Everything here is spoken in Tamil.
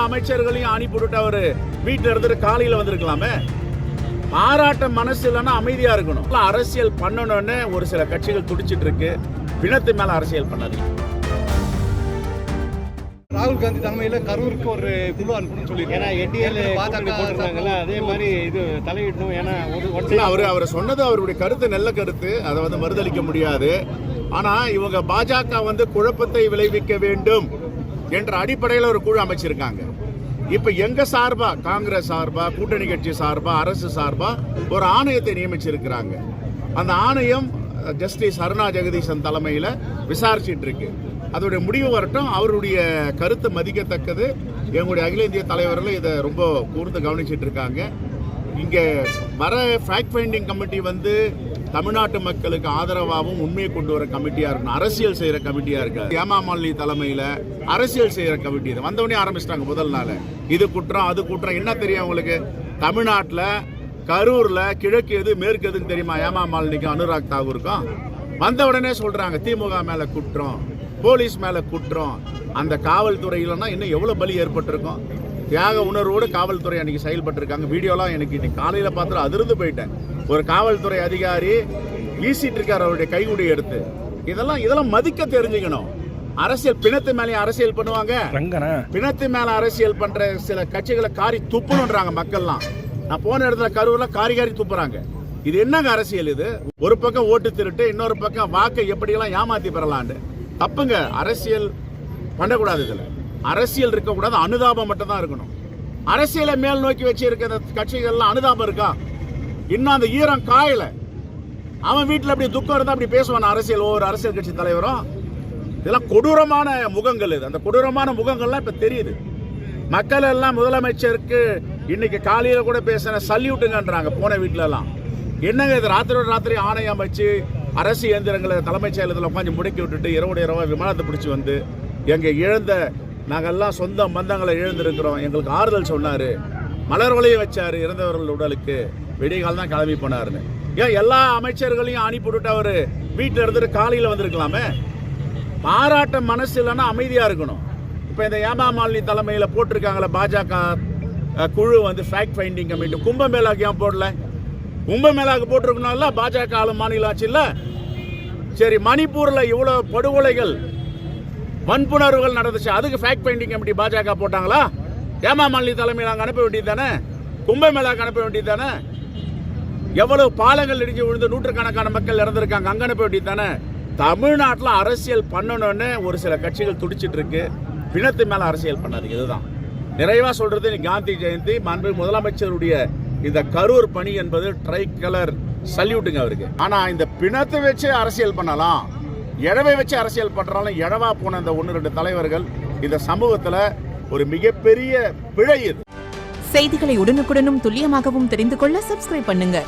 அமைச்சர்களையும் அனுப்பிவிட்டு அவரு வீட்டுல இருந்துட்டு காலையில வந்திருக்கலாமே. பாராட்ட மனசு இல்லைன்னா அமைதியா இருக்கணும். அரசியல் பண்ணணும்னு ஒரு சில கட்சிகள் துடிச்சிட்டு இருக்கு. பிணத்து மேல அரசியல் பண்ணாதீங்க. ராகுல் காந்தி தலைமையில கரூருக்கு ஒரு குழு அனுப்பணும்னு சொல்லியிருக்காங்க. ஏன்னா என்டிஏல போட்டிருக்காங்கல்ல, அதே மாதிரி இது தலையிடணும். ஏன்னா அவர் சொன்னது அவருடைய கருத்து நல்ல கருத்து, அதை மறுதளிக்க முடியாது. ஆனா இவங்க பாஜக குழப்பத்தை விளைவிக்க வேண்டும் என்ற அடிப்படையில் ஒரு குழு அமைச்சிருக்காங்க. இப்ப எங்க சார்பா, காங்கிரஸ் சார்பா, கூட்டணி கட்சி சார்பா, அரசு சார்பா ஒரு ஆணையத்தை நியமிச்சிருக்கிறாங்க. அந்த ஆணையம் ஜஸ்டிஸ் அருணா ஜெகதீசன் தலைமையில் விசாரிச்சுட்டு இருக்கு. அதோடைய முடிவு வரட்டும். அவருடைய கருத்து மதிக்கத்தக்கது. எங்களுடைய அகில இந்திய தலைவர்கள் இதை ரொம்ப கூர்ந்து கவனிச்சிட்டு இருக்காங்க. இங்கே வர ஃபேக்ட் ஃபைண்டிங் கமிட்டி தமிழ்நாட்டு மக்களுக்கு ஆதரவாகவும் உண்மையை கொண்டு வர கமிட்டியா இருக்கணும். அரசியல் செய்யற கமிட்டியா இருக்காது. ஹேமா மாலினி தலைமையில் அரசியல் செய்யற கமிட்டி இது வந்தவொடனே ஆரம்பிச்சிட்டாங்க. முதல் நாள் இது குற்றம் அது குற்றம். என்ன தெரியும் உங்களுக்கு? தமிழ்நாட்டில் கரூர்ல கிழக்கு எது மேற்கு எதுன்னு தெரியுமா? ஹேமா மாலினிக்கும் அனுராக் தாகூருக்கும் வந்த உடனே சொல்றாங்க திமுக மேல குற்றம், போலீஸ் மேல குற்றம். அந்த காவல்துறையிலன்னா இன்னும் எவ்வளவு பலி ஏற்பட்டிருக்கும். தியாக உணர்வோடு காவல்துறை அன்னைக்கு செயல்பட்டிருக்காங்க. வீடியோலாம் எனக்கு இன்னைக்கு காலையில பார்த்து அதிர்ந்து போயிட்டேன். ஒரு காவல்துறை அதிகாரி வீசிட்டு இருக்காரு அவருடைய கைகுடி எடுத்து. இதெல்லாம் மதிக்க தெரிஞ்சுக்கணும். அரசியல் பிணத்து மேலே அரசியல் பண்ணுவாங்க. பிணத்து மேல அரசியல் பண்ற சில கட்சிகளை காரி துப்புன்றாங்க மக்கள்லாம். நான் போன இடத்துல கரூர்ல காரி துப்புறாங்க. இது என்னங்க அரசியல் இது? ஒரு பக்கம் ஓட்டு திருட்டு, இன்னொரு பக்கம் வாக்கை எப்படியெல்லாம் ஏமாத்தி பெறலான்னு. தப்புங்க. அரசியல் பண்ணக்கூடாது. இதுல அரசியல் இருக்கக்கூடாது. அனுதாபம் மட்டும் தான் இருக்கணும். அரசியலை மேல் நோக்கி வச்சு இருக்க கட்சிகள்லாம் அனுதாபம் இருக்கா? இன்னும் அந்த ஈரம் காயல. அவன் வீட்டில் அப்படி துக்கம் இருந்தா அப்படி பேசுவான் அரசியல், ஒவ்வொரு அரசியல் கட்சி தலைவரும். இதெல்லாம் கொடூரமான முகங்கள். இது அந்த கொடூரமான முகங்கள்லாம் இப்ப தெரியுது. மக்கள் எல்லாம் முதலமைச்சருக்கு இன்னைக்கு காலையில கூட பேசின சல்யூட்டுங்கன்றாங்க போன வீட்டுல எல்லாம். என்னங்க இது? ராத்திரி ஆணையம் வச்சு அரசு இயந்திரங்களை தலைமைச் செயலகத்தில் உட்காந்து முடக்கி விட்டுட்டு இரவு விமானத்தை பிடிச்சி எங்க இழந்த நாங்கெல்லாம் சொந்த பந்தங்களை இழந்திருக்கிறோம், எங்களுக்கு ஆறுதல் சொன்னாரு, மலர் வளைய வச்சாரு இறந்தவர்கள் உடலுக்கு, விடிகால் தான் கிளம்பி போனாருன்னு. ஏன் எல்லா அமைச்சர்களையும் அனுப்பிவிட்டு அவரு வீட்டுல இருந்துட்டு காலையில வந்திருக்கலாமே. பாராட்ட மனசு இல்லைன்னா அமைதியா இருக்கணும். இப்ப இந்த ஹேமா மாலினி தலைமையில போட்டிருக்காங்களே பாஜக குழு ஃபேக்ட் ஃபைண்டிங் கமிட்டி. கும்பமேளாக்கு ஏன் போடல? கும்பமேளாக்கு போட்டிருக்கணும்ல. பாஜக ஆளும் மாநில ஆட்சி இல்ல. சரி, மணிப்பூர்ல இவ்வளவு படுகொலைகள் வன்புணர்வுகள் நடந்துச்சு, அதுக்கு ஃபேக்ட் ஃபைண்டிங் கமிட்டி பாஜக போட்டாங்களா? ஹேமா மாலினி தலைமையில் அங்க அனுப்ப வேண்டியது தானே? கும்பமேளாக்கு அனுப்ப வேண்டியது தானே? எவ்வளவு பாலங்கள் இடிஞ்சு விழுந்து நூற்றுக்கணக்கான மக்கள் இறந்திருக்காங்க, அங்க அனுப்ப வேண்டியது தானே? தமிழ்நாட்டில் அரசியல் பண்ணணும்னு ஒரு சில கட்சிகள் துடிச்சிட்டு இருக்கு. பிணத்து மேல அரசியல் பண்ணாதீங்க. இதுதான் நிறைவா சொல்றது. காந்தி ஜெயந்தி, மாண்பு முதலமைச்சருடைய இந்த கரூர் பணி என்பது ட்ரை கலர் சல்யூட்டுங்க அவருக்கு. ஆனா இந்த பிணத்தை வச்சு அரசியல் பண்ணலாம், எழவை வச்சு அரசியல் பண்றாலும் எழவா போன இந்த 1-2 தலைவர்கள் இந்த சமூகத்துல ஒரு மிகப்பெரிய பிழை. இது செய்திகளை உடனுக்குடனும் துல்லியமாகவும் தெரிந்து கொள்ள சப்ஸ்கிரைப் பண்ணுங்க.